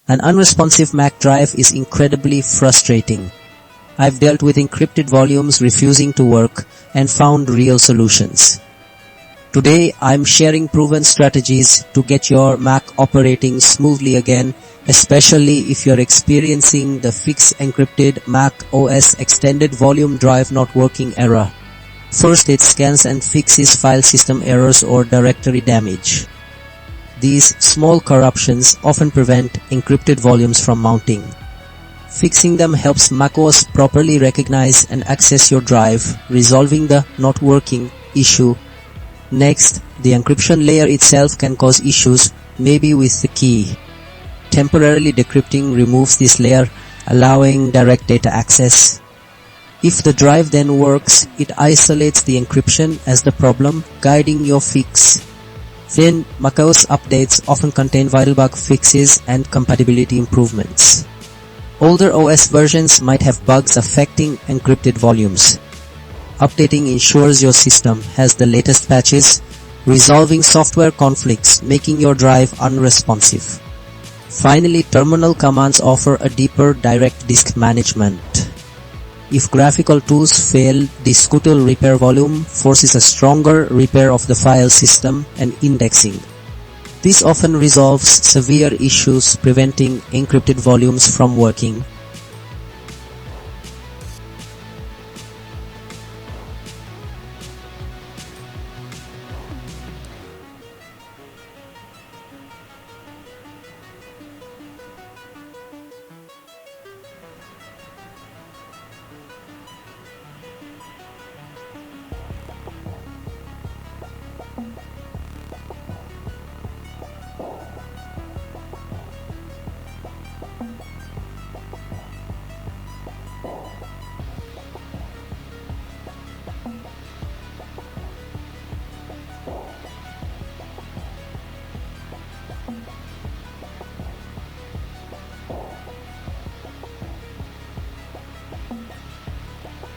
An unresponsive Mac drive is incredibly frustrating. I've dealt with encrypted volumes refusing to work and found real solutions. Today, I'm sharing proven strategies to get your Mac operating smoothly again, especially if you're experiencing the Fix Encrypted Mac OS Extended Volume Drive Not Working error. First, it scans and fixes file system errors or directory damage. These small corruptions often prevent encrypted volumes from mounting. Fixing them helps macOS properly recognize and access your drive, resolving the not working issue. Next, the encryption layer itself can cause issues, maybe with the key. Temporarily decrypting removes this layer, allowing direct data access. If the drive then works, it isolates the encryption as the problem, guiding your fix. Then, macOS updates often contain vital bug fixes and compatibility improvements. Older OS versions might have bugs affecting encrypted volumes. Updating ensures your system has the latest patches, resolving software conflicts, making your drive unresponsive. Finally, terminal commands offer a deeper direct disk management. If graphical tools fail, the SCTL repair volume forces a stronger repair of the file system and indexing. This often resolves severe issues preventing encrypted volumes from working.